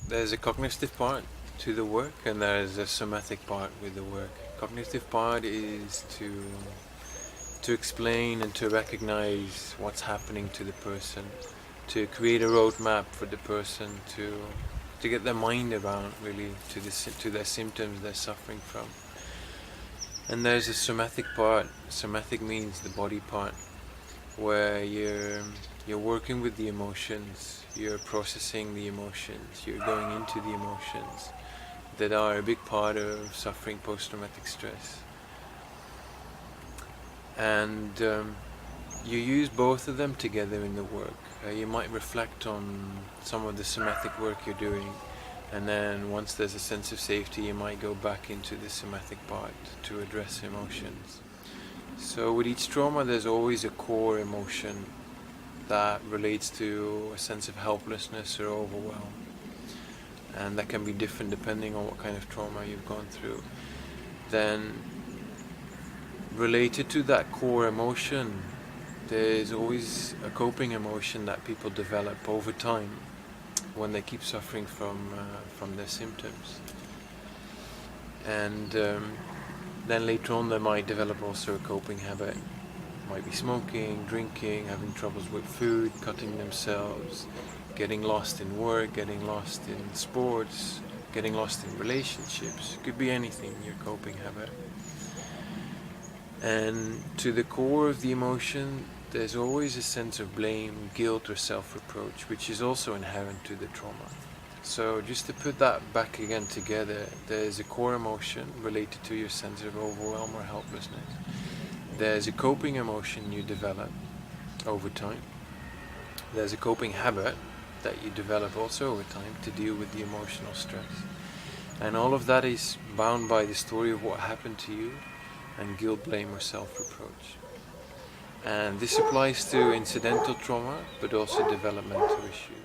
There's a cognitive part to the work and there's a somatic part with the work. Cognitive part is to explain and to recognize what's happening to the person, to create a roadmap for the person to get their mind around really to their symptoms they're suffering from. And there's a somatic part. Somatic means the body part, where you're working with the emotions, you're processing the emotions, you're going into the emotions that are a big part of suffering post-traumatic stress. And you use both of them together in the work. You might reflect on some of the somatic work you're doing, and then once there's a sense of safety you might go back into the somatic part to address emotions. So with each trauma there's always a core emotion that relates to a sense of helplessness or overwhelm, and that can be different depending on what kind of trauma you've gone through. Then related to that core emotion there's always a coping emotion that people develop over time when they keep suffering from their symptoms. And then later on they might develop also a coping habit. Might be smoking, drinking, having troubles with food, cutting themselves, getting lost in work, getting lost in sports, getting lost in relationships. It could be anything, your coping habit. And to the core of the emotion there's always a sense of blame, guilt or self-reproach, which is also inherent to the trauma. So just to put that back again together, there's a core emotion related to your sense of overwhelm or helplessness. There's a coping emotion you develop over time. There's a coping habit that you develop also over time to deal with the emotional stress. And all of that is bound by the story of what happened to you and guilt, blame or self-reproach. And this applies to incidental trauma, but also developmental issues.